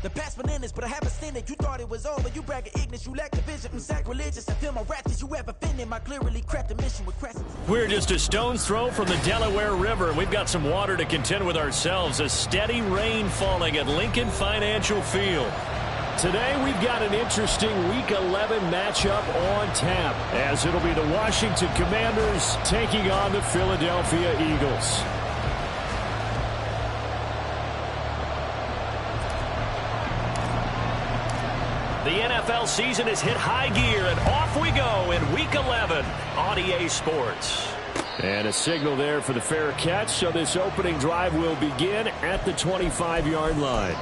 The past bananas, but I haven't seen it. You thought it was over, you bragging ignorance, you lack the vision from sacrilegious. I feel my raptors, you ever offended my clearly crafted mission with crescents. We're just a stone's throw from the Delaware River. We've got some water to contend with ourselves. A steady rain falling at Lincoln Financial Field. Today we've got an interesting Week 11 matchup on tap, as it'll be the Washington Commanders taking on the Philadelphia Eagles. The NFL season has hit high gear, and off we go in Week 11 on EA Sports. And a signal there for the fair catch, so this opening drive will begin at the 25-yard line.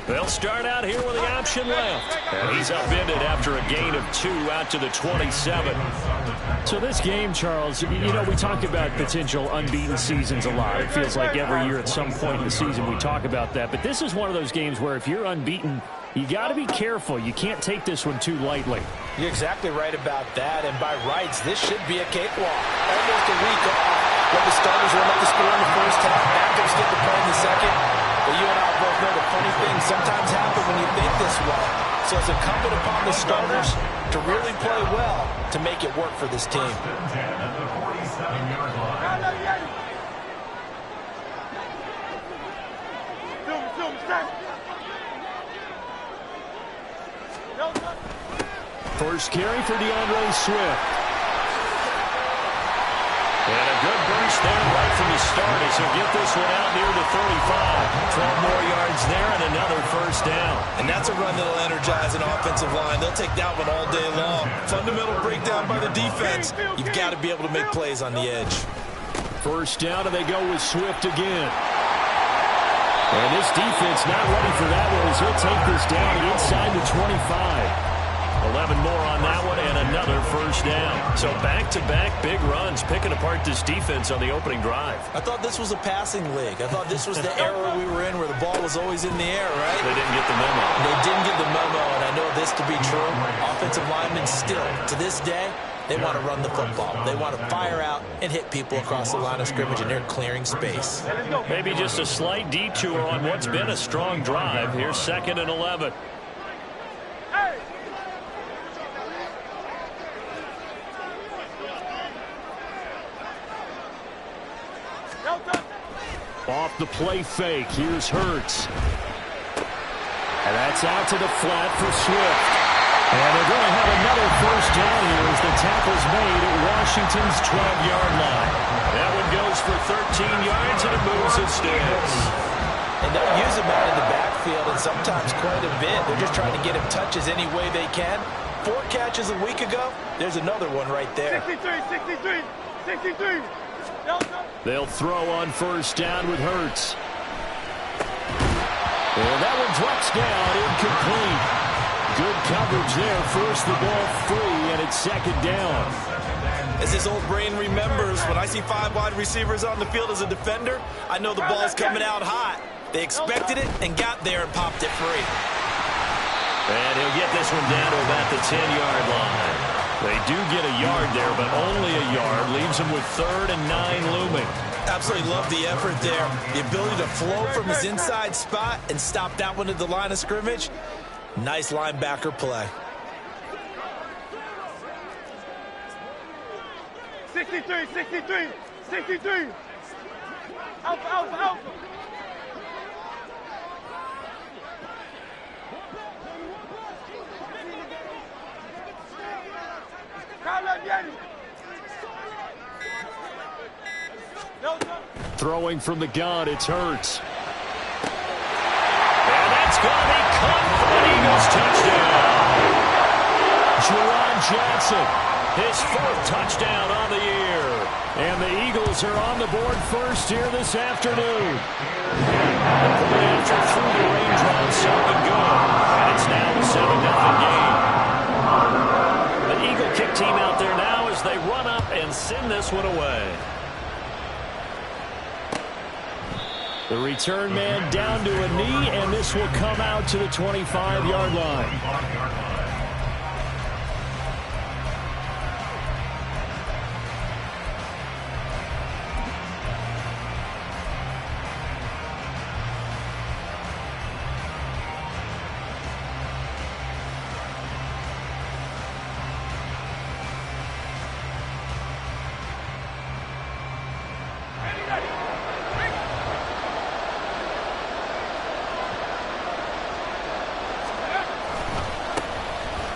They'll start out here with the option left. And he's upended after a gain of 2 out to the 27. So this game, Charles, you know, we talk about potential unbeaten seasons a lot. It feels like every year at some point in the season we talk about that. But this is one of those games where if you're unbeaten, you got to be careful. You can't take this one too lightly. You're exactly right about that. And by rights, this should be a cakewalk. Almost a week off. When the starters run up the score in the first half, backups get the play in the second. But you and I both know the funny things sometimes happen when you think this way. So it's incumbent upon the starters to really play well to make it work for this team. First carry for DeAndre Swift. And a good burst there right from the start as he'll get this one out near the 35. 12 more yards there and another first down. And that's a run that'll energize an offensive line. They'll take that one all day long. Fundamental breakdown by the defense. You've got to be able to make plays on the edge. First down, and they go with Swift again. And this defense not ready for that one as he'll take this down inside the 25. 11 more on that one and another first down. So back-to-back big runs picking apart this defense on the opening drive. I thought this was a passing league. I thought this was the era we were in where the ball was always in the air, right? They didn't get the memo. They didn't get the memo, and I know this to be true. Offensive linemen still, to this day, they want to run the football. They want to fire out and hit people across the line of scrimmage, and they're clearing space. Maybe just a slight detour on what's been a strong drive. Here's 2nd and 11. Off the play fake, here's Hurts. And that's out to the flat for Swift. And they're going to have another first down here as the tackle's made at Washington's 12-yard line. That one goes for 13 yards and it moves and sticks. And they'll use him out in the backfield and sometimes quite a bit. They're just trying to get him touches any way they can. 4 catches a week ago. There's another one right there. 63. They'll throw on first down with Hurts. And that one drops down, incomplete. Good coverage there. Force the ball free, and it's 2nd down. As his old brain remembers, when I see 5 wide receivers on the field as a defender, I know the ball's coming out hot. They expected it and got there and popped it free. And he'll get this one down to about the 10-yard line. They do get a yard there, but only a yard. Leaves him with 3rd and 9 looming. Absolutely love the effort there. The ability to flow from his inside spot and stop that one at the line of scrimmage. Nice linebacker play. 63. Alpha. Throwing from the gun, it's Hurts. And that's going to be caught for an Eagles touchdown. Juwan Johnson, his 4th touchdown on the year. And the Eagles are on the board first here this afternoon. The point after through the raindrops, so good. And it's now a 7-0 game. The Eagle kick team out there now as they run up and send this one away. The return man down to a knee, and this will come out to the 25-yard line.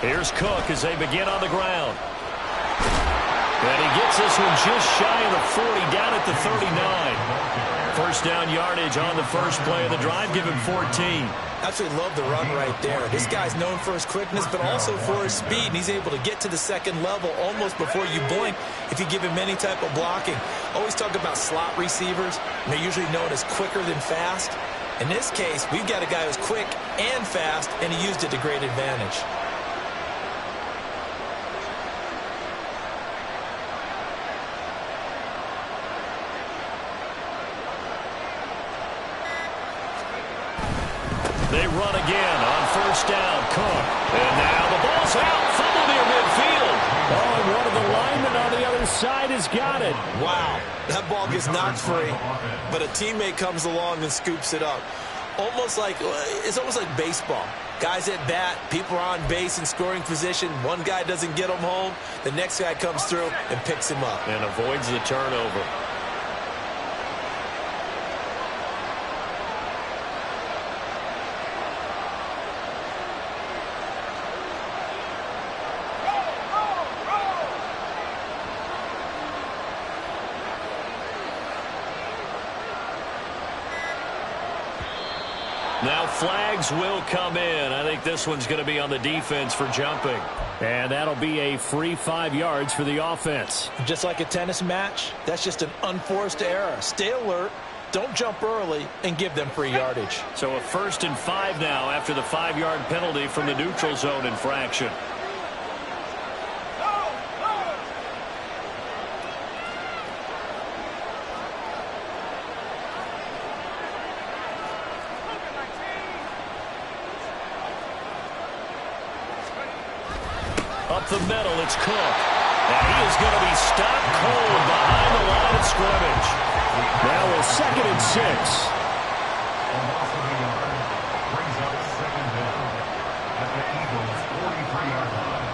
Here's Cook as they begin on the ground. And he gets this one just shy of the 40, down at the 39. First down yardage on the first play of the drive, give him 14. Absolutely love the run right there. This guy's known for his quickness, but also for his speed. And he's able to get to the second level almost before you blink if you give him any type of blocking. Always talk about slot receivers. And they're usually known as quicker than fast. In this case, we've got a guy who's quick and fast, and he used it to great advantage. They run again on first down. Cook. And now the ball's out. Fumble near midfield. Oh, and one of the linemen on the other side has got it. Wow. That ball gets knocked free, but a teammate comes along and scoops it up. It's almost like baseball. Guys at bat, people are on base in scoring position. One guy doesn't get him home. The next guy comes through and picks him up. And avoids the turnover. Now flags will come in. I think this one's going to be on the defense for jumping. And that'll be a free 5 yards for the offense. Just like a tennis match, that's just an unforced error. Stay alert, don't jump early, and give them free yardage. So a 1st and 5 now after the 5-yard penalty from the neutral zone infraction. Up the middle, it's Cook. And he is going to be stopped cold behind the line of scrimmage. Now a 2nd and 6. Brings up 2nd down at the Eagles' 43-yard line.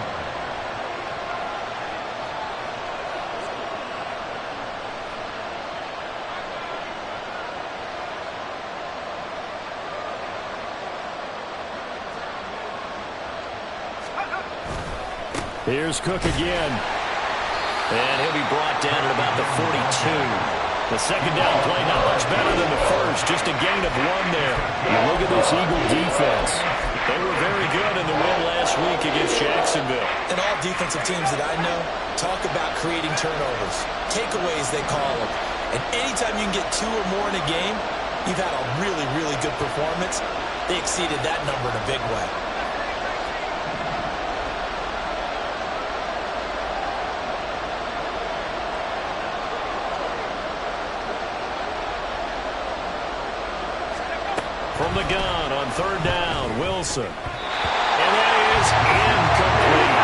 Here's Cook again. And he'll be brought down at about the 42. The second down play not much better than the first. Just a gain of 1 there. You look at this Eagle defense. They were very good in the win last week against Jacksonville. And all defensive teams that I know talk about creating turnovers. Takeaways, they call them. And anytime you can get 2 or more in a game, you've had a really, really good performance. They exceeded that number in a big way. From the gun on 3rd down, Wilson. And that is incomplete.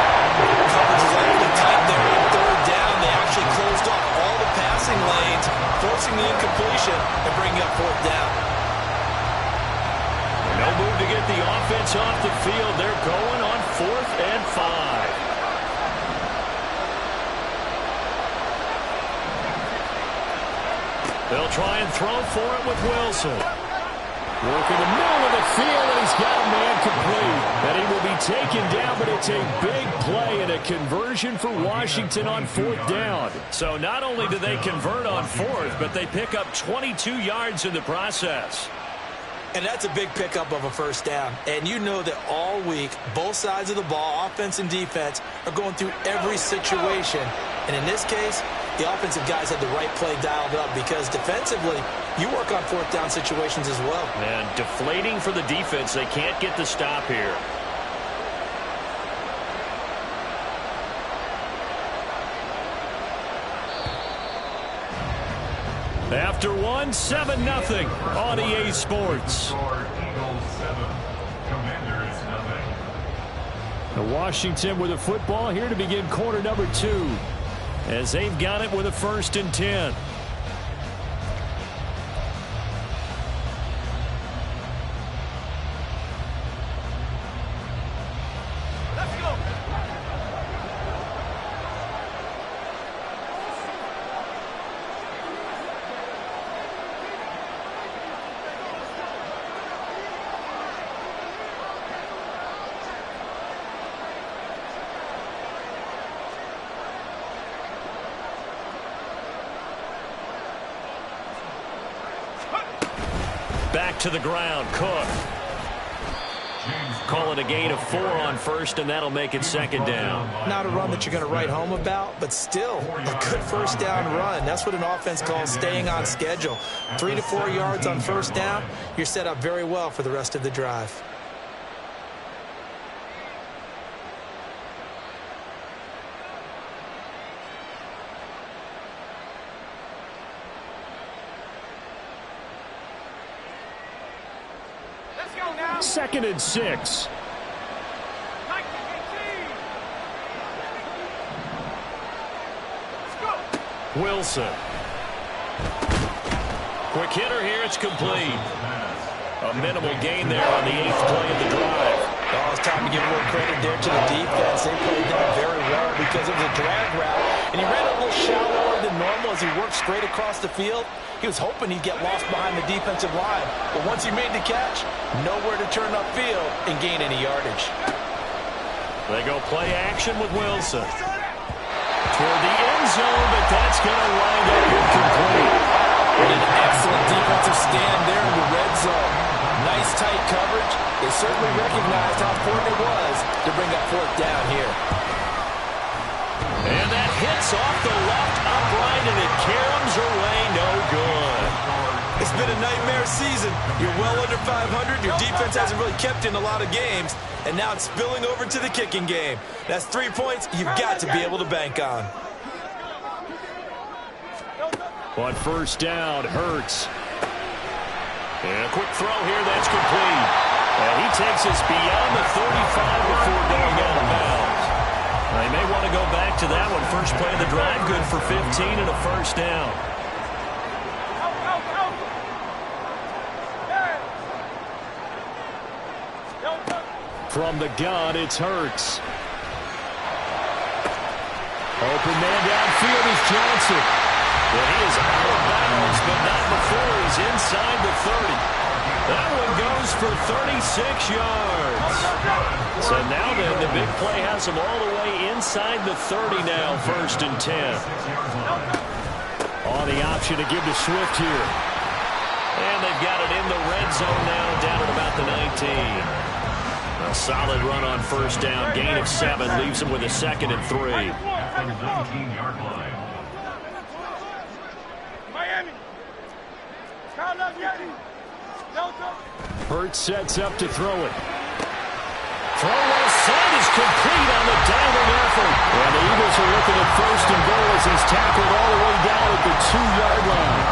Coverage is awfully tight there on 3rd down. They actually closed off all the passing lanes, forcing the incompletion and bringing up 4th down. No move to get the offense off the field. They're going on 4th and 5. They'll try and throw for it with Wilson. Work in the middle of the field, and he's got a man complete. And he will be taken down, but it's a big play and a conversion for Washington on 4th down. So not only do they convert on 4th, but they pick up 22 yards in the process. And that's a big pickup of a 1st down. And you know that all week, both sides of the ball, offense and defense, are going through every situation. And in this case, the offensive guys had the right play dialed up because defensively, you work on 4th down situations as well. And deflating for the defense. They can't get the stop here. after one, 7-0 on EA Sports. Eagles 7, Commanders 0. Washington with a football here to begin quarter number 2 as they've got it with a 1st and 10. Back to the ground, Cook. Call it a gain of 4 on 1st, and that'll make it 2nd down. Not a run that you're going to write home about, but still a good 1st down run. That's what an offense calls staying on schedule. 3 to 4 yards on 1st down, you're set up very well for the rest of the drive. Second and 6. Wilson. Quick hitter here. It's complete. A minimal gain there on the 8th play of the drive. Oh, it's time to give a little credit there to the defense. They played that very well because it was a drag route, and he ran a little shallower than normal as he worked straight across the field. He was hoping he'd get lost behind the defensive line, but once he made the catch, nowhere to turn upfield and gain any yardage. They go play action with Wilson. Toward the end zone, but that's going to wind up incomplete. An excellent defensive stand there in the red zone. Nice tight coverage. They certainly recognized how important it was to bring up 4th down here. And that hits off the left upright, and it caroms away no good. It's been a nightmare season. You're well under 500. Your defense hasn't really kept in a lot of games, and now it's spilling over to the kicking game. That's 3 points you've got to be able to bank on. On 1st down, Hurts. And a quick throw here, that's complete. And he takes us beyond the 35 before going out of bounds. They may want to go back to that one. First play of the drive, good for 15 and a 1st down. From the gun, it's Hurts. Open man downfield is Johnson. Well, he is out of bounds, but not before he's inside the 30. That one goes for 36 yards. So now then, the big play has him all the way inside the 30 now, 1st and 10. On the option to give to Swift here. And they've got it in the red zone now, down at about the 19. A solid run on 1st down, gain of 7, leaves him with a 2nd and 3. At the 19-yard line. Hurts sets up to throw it. Throw well set is complete on the diving effort. And the Eagles are looking at 1st and goal as he's tackled all the way down at the 2-yard line.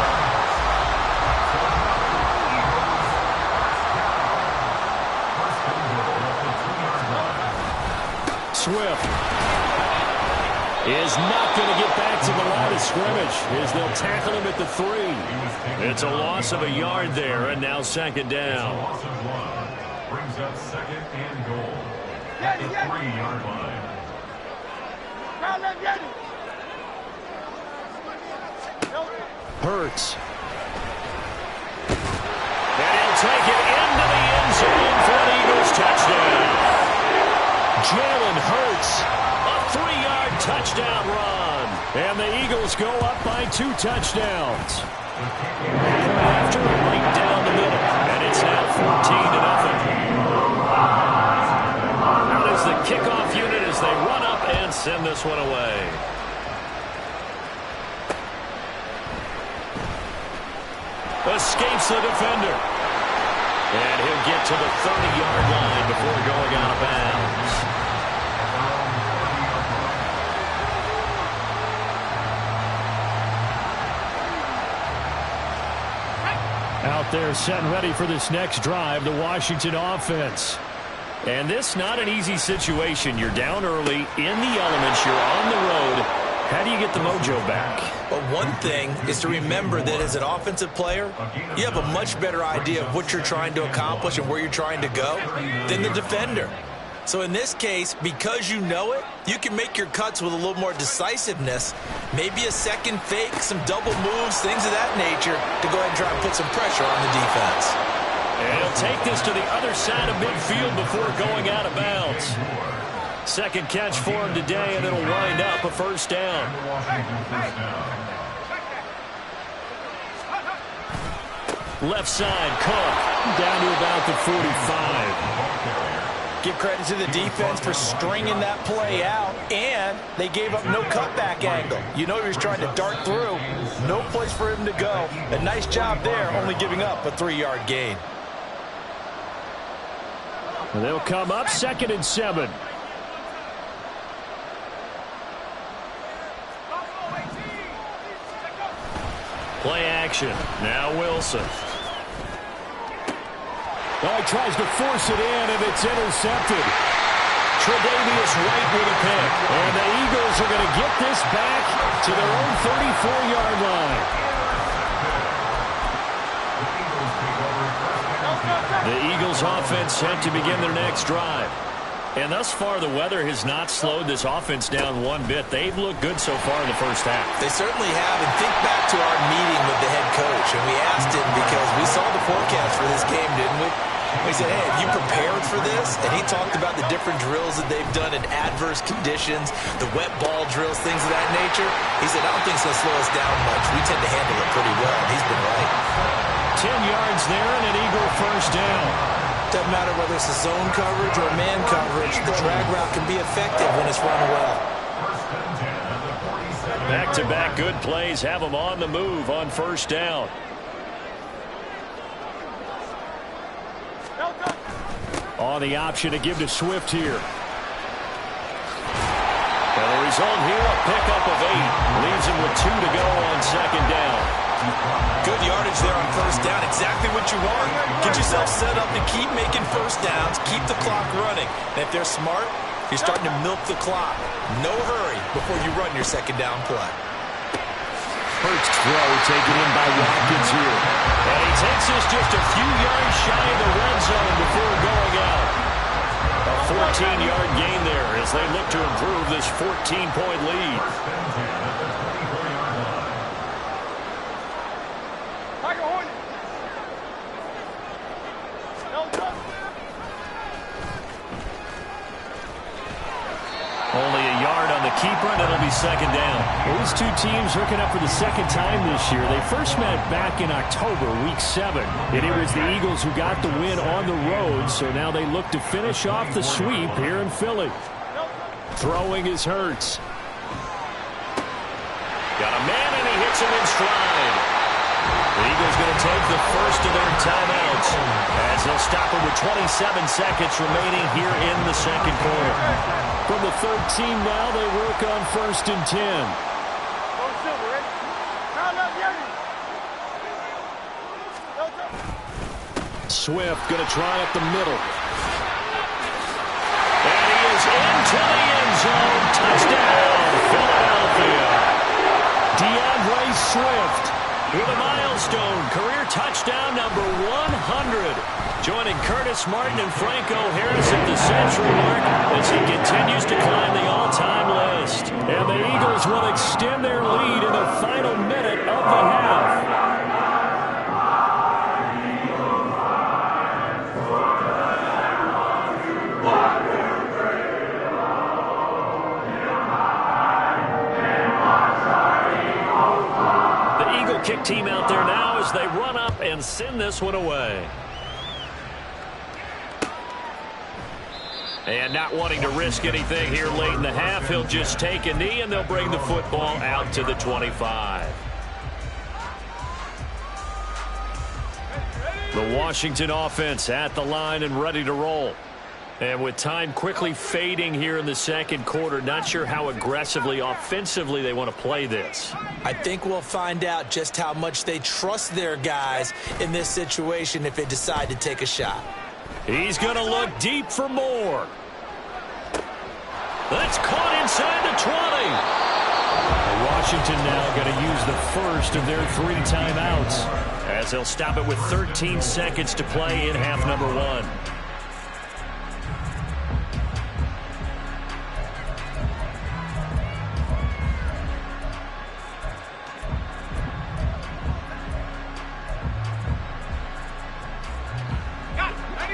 Swift is not going to get back to the line of scrimmage as they'll tackle him at the 3. It's a loss of a yard there, and now 2nd down. Loss of 1 brings up 2nd and goal at the 3-yard line. Hurts. And he'll take it into the end zone for an Eagles touchdown. Jalen Hurts, a 3-yard touchdown run. And the Eagles go up by 2 touchdowns. After right down the middle. And it's now 14-0. Out is the kickoff unit as they run up and send this one away. Escapes the defender. And he'll get to the 30-yard line before going out of bounds. out there setting ready for this next drive, the Washington offense. And this not an easy situation. You're down early, in the elements, you're on the road. How do you get the mojo back? Well, one thing is to remember that as an offensive player, you have a much better idea of what you're trying to accomplish and where you're trying to go than the defender. So in this case, because you know it, you can make your cuts with a little more decisiveness. Maybe a second fake, some double moves, things of that nature to go ahead and try and put some pressure on the defense. And he'll take this to the other side of midfield before going out of bounds. Second catch for him today, and it'll wind up a first down. Left side, Cook, down to about the 45. Give credit to the defense for stringing that play out, and they gave up no cutback angle. You know he was trying to dart through. No place for him to go. A nice job there, only giving up a 3-yard gain. And they'll come up 2nd and 7. Play action. Now Wilson. Oh, he tries to force it in, and it's intercepted. Tre'Davious White with a pick. And the Eagles are going to get this back to their own 34-yard line. The Eagles offense set to begin their next drive. And thus far, the weather has not slowed this offense down one bit. They've looked good so far in the first half. They certainly have. And think back to our meeting with the head coach. And we asked him because we saw the forecast for this game, didn't we? We said, hey, have you prepared for this? And he talked about the different drills that they've done in adverse conditions, the wet ball drills, things of that nature. He said, I don't think it's going to slow us down much. We tend to handle it pretty well. And he's been right. 10 yards there and an Eagle first down. Doesn't matter whether it's a zone coverage or man coverage, the drag route can be effective when it's run well. Back-to-back good plays have them on the move on first down. On the option to give to Swift here. And the result here, a pickup of 8. Leaves him with 2 to go on second down. Good yardage there on first down. Exactly what you want. Get yourself set up to keep making first downs. Keep the clock running. And if they're smart, you're starting to milk the clock. No hurry before you run your second down play. First throw taken in by Watkins here. And he takes this just a few yards shy of the red zone before going out. A 14-yard gain there as they look to improve this 14-point lead. Only a yard on the keeper, and it'll be second down. These two teams hooking up for the second time this year. They first met back in October, week 7. And it was the Eagles who got the win on the road, so now they look to finish off the sweep here in Philly. Throwing is Hurts. Got a man, and he hits him in stride. The Eagles going to take the first of their timeouts as they'll stop it with 27 seconds remaining here in the second quarter. From the 13 now, they work on first and 10. Swift going to try up the middle. And he is into the end zone. Touchdown, Philadelphia. DeAndre Swift with a milestone career touchdown number 100. Joining Curtis Martin and Franco Harris at the century mark as he continues to climb the all-time list. And the Eagles will extend their lead in the final minute of the half. Kick team out there now as they run up and send this one away. And not wanting to risk anything here late in the half, he'll just take a knee and they'll bring the football out to the 25. The Washington offense at the line and ready to roll. And with time quickly fading here in the second quarter, not sure how aggressively, offensively they want to play this. I think we'll find out just how much they trust their guys in this situation if they decide to take a shot. He's going to look deep for more. That's caught inside the 20. Washington now going to use the first of their 3 timeouts as they'll stop it with 13 seconds to play in half number 1.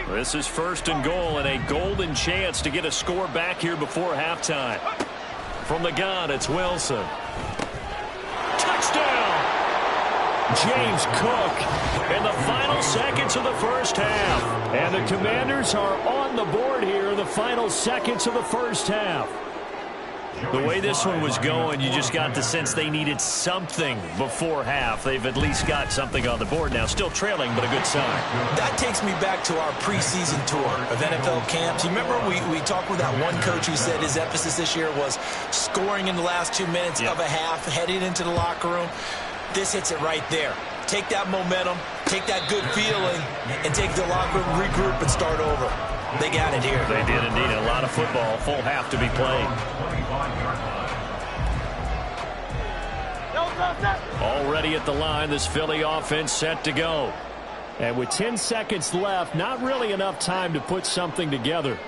This is first and goal and a golden chance to get a score back here before halftime. From the gun, it's Wilson. Touchdown! James Cook in the final seconds of the first half. And the Commanders are on the board here in the final seconds of the first half. The way this one was going, you just got the sense they needed something before half. They've at least got something on the board now. Still trailing, but a good sign. That takes me back to our preseason tour of NFL camps. You remember we talked with that one coach who said his emphasis this year was scoring in the last 2 minutes of a half, heading into the locker room. This hits it right there. Take that momentum, take that good feeling, and take the locker room, regroup, and start over. They got it here. They did indeed. A lot of football, full half to be played. Already at the line, this Philly offense set to go. And with 10 seconds left, not really enough time to put something together.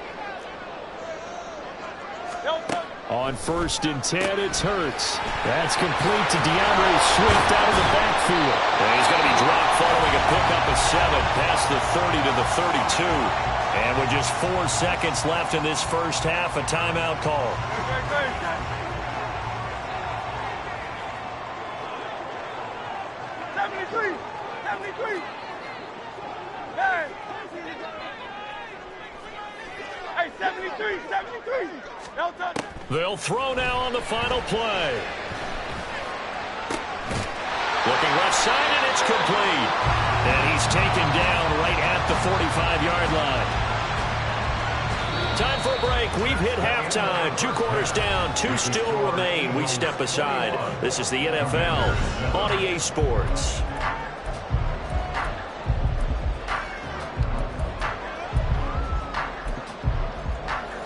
On 1st and 10, it's Hurts. That's complete to DeAndre Swift out of the backfield. And he's going to be dropped following a pickup of 7 past the 30 to the 32. And with just 4 seconds left in this first half, a timeout call. Hey, 73. They'll throw now on the final play. Looking left side, and it's complete. And he's taken down right at the 45-yard line. Time for a break. We've hit halftime. 2 quarters down. 2 still remain. We step aside. This is the NFL on EA Sports.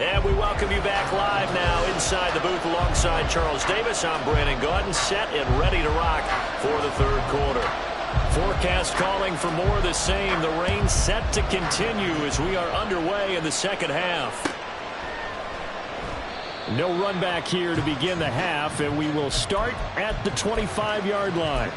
And we welcome you back live now inside the booth alongside Charles Davis. I'm Brandon Gaudin, set and ready to rock for the third quarter. Forecast calling for more of the same. The rain set to continue as we are underway in the second half. No run back here to begin the half, and we will start at the 25-yard line.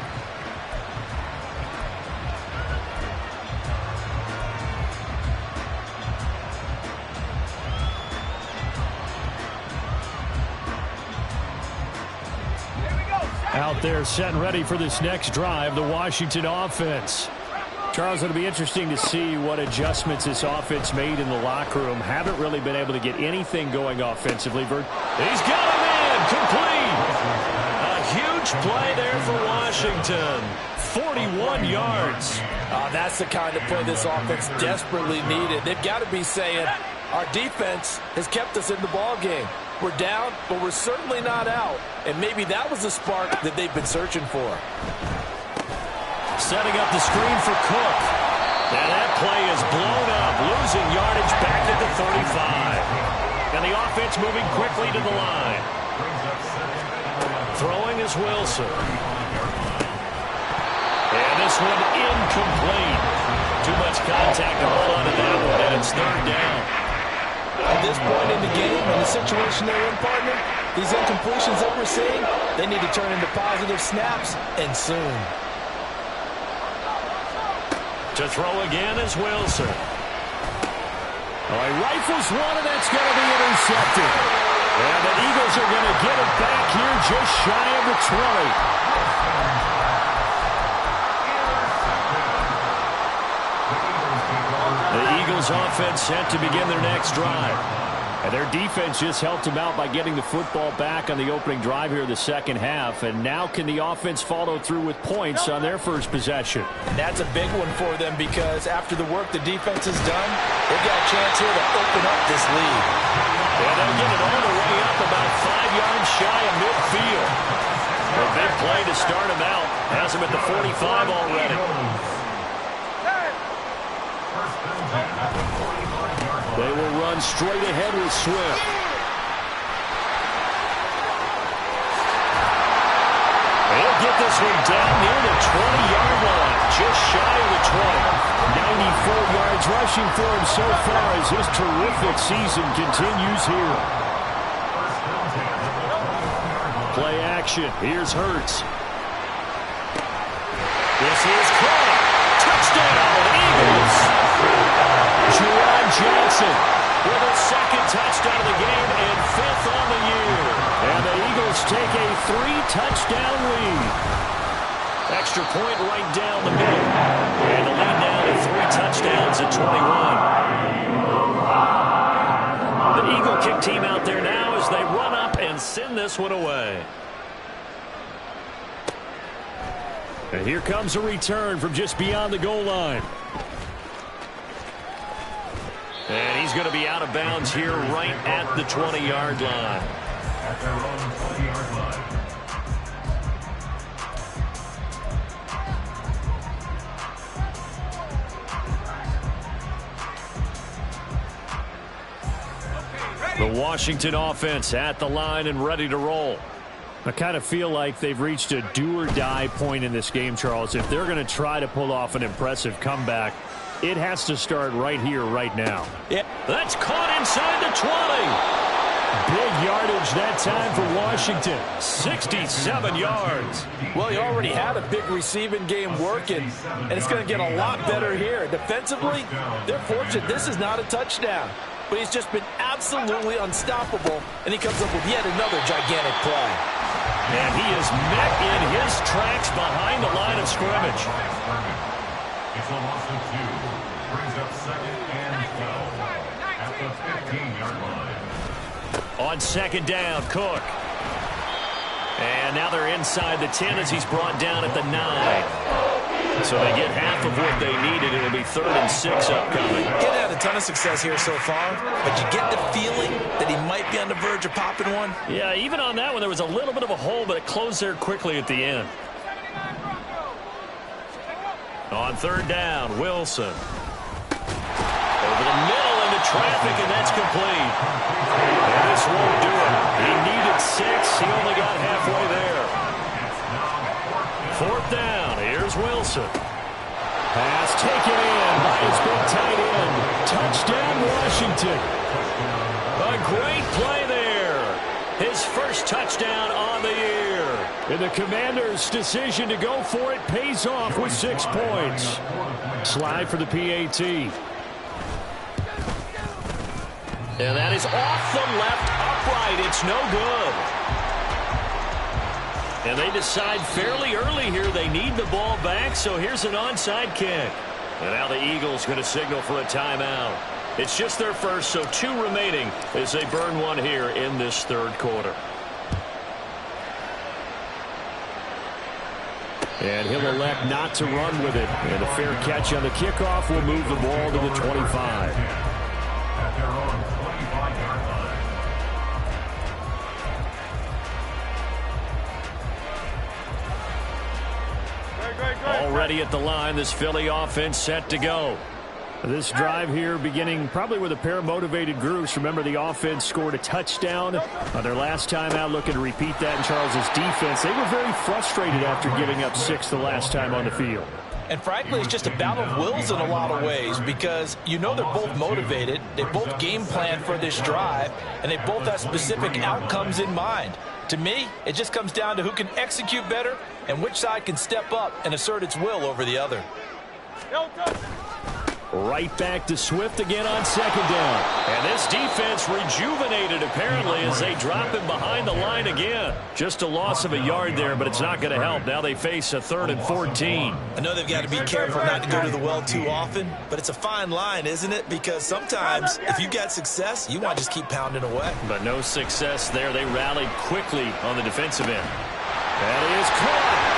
Out there set and ready for this next drive, the Washington offense. Charles, it'll be interesting to see what adjustments this offense made in the locker room. Haven't really been able to get anything going offensively. He's got him in, complete. A huge play there for Washington. 41 yards. That's the kind of play this offense desperately needed. They've got to be saying, our defense has kept us in the ball game. We're down, but we're certainly not out. And maybe that was the spark that they've been searching for. Setting up the screen for Cook. And that play is blown up, losing yardage back at the 35. And the offense moving quickly to the line. Throwing is Wilson. And this one incomplete. Too much contact to hold on to that one, and it's third down. At this point in the game, in the situation they're in, partner, these incompletions that we're seeing, they need to turn into positive snaps, and soon. To throw again is Wilson. He rifles one, and that's going to be intercepted. And the Eagles are going to get it back here just shy of the 20. The Eagles offense set to begin their next drive. And their defense just helped them out by getting the football back on the opening drive here in the second half. And now can the offense follow through with points on their first possession? And that's a big one for them because after the work the defense has done, they've got a chance here to open up this lead. And they'll get it all the way up about 5 yards shy of midfield. A big play to start him out. Has him at the 45 already. They will run straight ahead with Swift. They'll get this one down near the 20-yard line, just shy of the 20. 94 yards rushing for him so far as his terrific season continues here. Play action. Here's Hurts. This is caught. Touchdown, Eagles. Juwan Johnson with a second touchdown of the game and 5th on the year. And the Eagles take a 3-touchdown lead. Extra point right down the middle. And the lead now to 3 touchdowns at 21. The Eagle kick team out there now as they run up and send this one away. And here comes a return from just beyond the goal line. And he's going to be out of bounds here right at the 20-yard line. At their own 20-yard line. The Washington offense at the line and ready to roll. I kind of feel like they've reached a do-or-die point in this game, Charles. If they're going to try to pull off an impressive comeback, it has to start right here, right now. Yeah, that's caught inside the 20. Big yardage that time for Washington. 67 yards. Well, he already had a big receiving game working, and it's going to get a lot better here. Defensively, they're fortunate this is not a touchdown. But he's just been absolutely unstoppable, and he comes up with yet another gigantic play. And he is met in his tracks behind the line of scrimmage. It's a loss of 2. Brings up 2nd and 12 at the 15-yard line. On 2nd down, Cook. And now they're inside the 10 as he's brought down at the 9. So they get half of what they needed. It'll be 3rd and 6 upcoming. He's had a ton of success here so far, but you get the feeling that he might be on the verge of popping one. Yeah, even on that one, there was a little bit of a hole, but it closed there quickly at the end. On 3rd down, Wilson. Over the middle into traffic, and that's complete. And this won't do it. He needed 6. He only got halfway there. 4th down. Here's Wilson. Pass taken in by his big tight end. Touchdown, Washington. A great play there. His first touchdown on the year. And the Commanders' decision to go for it pays off with 6 points. Slide for the PAT. And that is off the left upright. It's no good. And they decide fairly early here they need the ball back, so here's an onside kick. And now the Eagles going to signal for a timeout. It's just their first, so 2 remaining as they burn one here in this 3rd quarter. And he'll elect not to run with it. And a fair catch on the kickoff will move the ball to the 25. At their own 25-yard line. Already at the line, this Philly offense set to go. This drive here beginning probably with a pair of motivated groups. Remember, the offense scored a touchdown on their last time out, looking to repeat that in Charles's defense. They were very frustrated after giving up 6 the last time on the field. And frankly, it's just a battle of wills in a lot of ways because you know they're both motivated, they both game plan for this drive, and they both have specific outcomes in mind. To me, it just comes down to who can execute better and which side can step up and assert its will over the other. Right back to Swift again on second down. And this defense rejuvenated, apparently, as they drop him behind the line again. Just a loss of a yard there, but it's not going to help. Now they face a 3rd and 14. I know they've got to be careful not to go to the well too often, but it's a fine line, isn't it? Because sometimes, if you've got success, you want to just keep pounding away. But no success there. They rallied quickly on the defensive end. That is caught.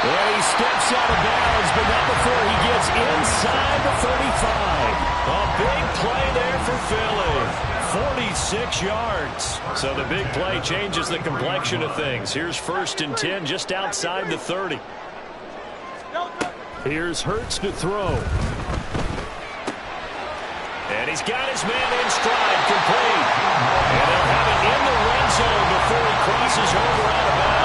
And he steps out of bounds, but not before he gets inside the 35. A big play there for Philly. 46 yards. So the big play changes the complexion of things. Here's 1st and 10 just outside the 30. Here's Hurts to throw. And he's got his man in stride, complete. And they'll have it in the red zone before he crosses over out of bounds.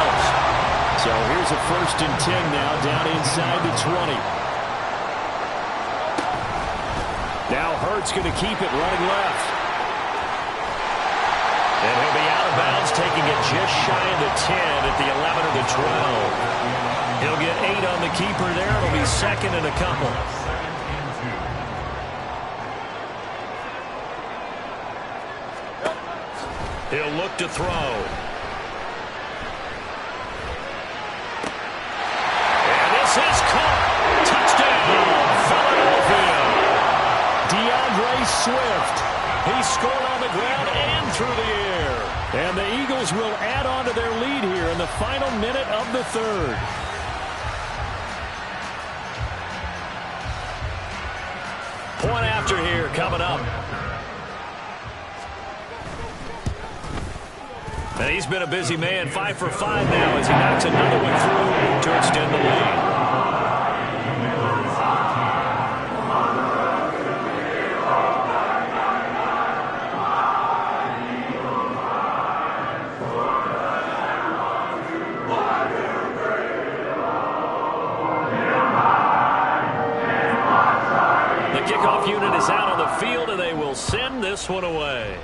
So here's a 1st and 10 now, down inside the 20. Now Hurts going to keep it running left. And he'll be out of bounds, taking it just shy of the 10 at the 11 or the 12. He'll get 8 on the keeper there. It'll be 2nd and a couple. He'll look to throw. And this is caught. Touchdown, Philadelphia. DeAndre Swift. He scored on the ground and through the air. And the Eagles will add on to their lead here in the final minute of the 3rd. Point after here coming up. And he's been a busy man, 5 for 5 now as he knocks another one through to extend the lead. The kickoff unit is out on the field, and they will send this one away.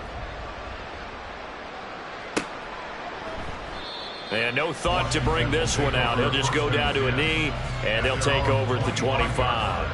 And no thought to bring this one out. He'll just go down to a knee, and they'll take over at the 25.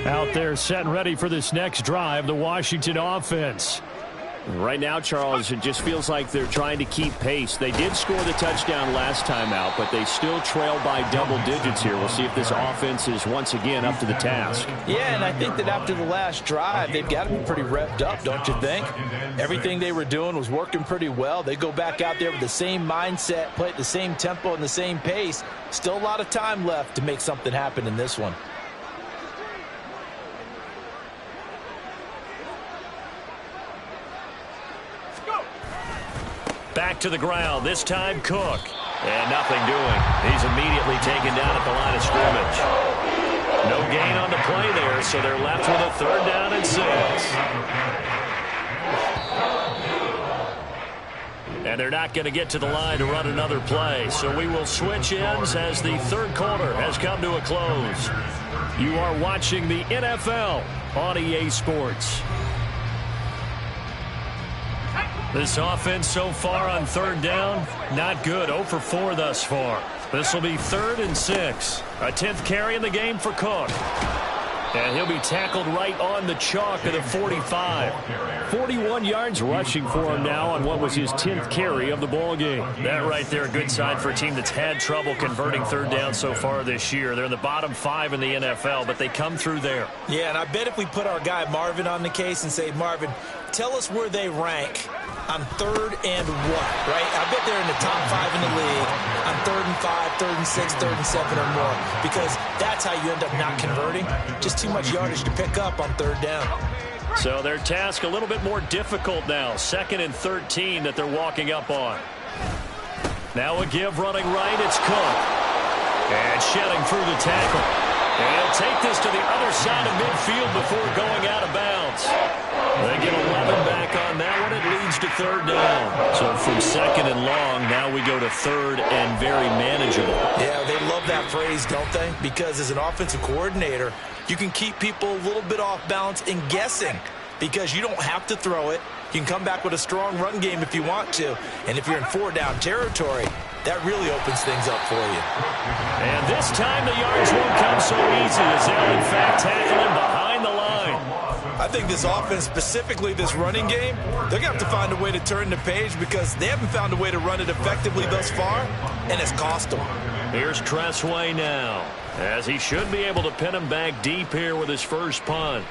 Out there set and ready for this next drive, the Washington offense. Right now, Charles, it just feels like they're trying to keep pace. They did score the touchdown last time out, but they still trail by double digits here. We'll see if this offense is once again up to the task. Yeah, and I think that after the last drive, they've got to be pretty revved up, don't you think? Everything they were doing was working pretty well. They go back out there with the same mindset, play at the same tempo and the same pace. Still a lot of time left to make something happen in this one. Back to the ground, this time Cook. And nothing doing. He's immediately taken down at the line of scrimmage. No gain on the play there, so they're left with a 3rd down and 6. And they're not going to get to the line to run another play, so we will switch ends as the 3rd quarter has come to a close. You are watching the NFL on EA Sports. This offense so far on 3rd down, not good. 0 for 4 thus far. This will be 3rd and 6. A 10th carry in the game for Cook. And he'll be tackled right on the chalk of the 45. 41 yards rushing for him now on what was his 10th carry of the ball game. That right there, a good sign for a team that's had trouble converting 3rd down so far this year. They're in the bottom 5 in the NFL, but they come through there. Yeah, and I bet if we put our guy Marvin on the case and say, Marvin, tell us where they rank on 3rd and what, right? I bet they're in the top 5 in the league on 3rd and 5, 3rd and 6, 3rd and 7 or more, because that's how you end up not converting. Just too much yardage to pick up on 3rd down. So their task a little bit more difficult now. 2nd and 13 that they're walking up on. Now a give running right, it's Cook. And shedding through the tackle. And take this to the other side of midfield before going out of bounds. They get 11 back on that one. It leads to third down. So from second and long, now we go to third and very manageable. Yeah, they love that phrase, don't they? Because as an offensive coordinator, you can keep people a little bit off balance and guessing because you don't have to throw it. You can come back with a strong run game if you want to. And if you're in four-down territory, that really opens things up for you. And this time the yards won't come so easy as they'll, in fact, tackle him behind the line. I think this offense, specifically this running game, they're going to have to find a way to turn the page because they haven't found a way to run it effectively thus far, and it's cost them. Here's Tressway now, as he should be able to pin him back deep here with his first punt.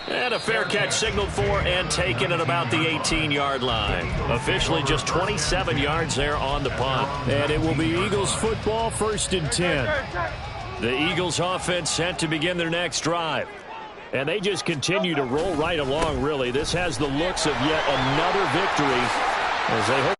And a fair catch signaled for and taken at about the 18-yard line. Officially just 27 yards there on the punt. And it will be Eagles football, 1st and 10. The Eagles offense set to begin their next drive. And they just continue to roll right along, really. This has the looks of yet another victory as they hope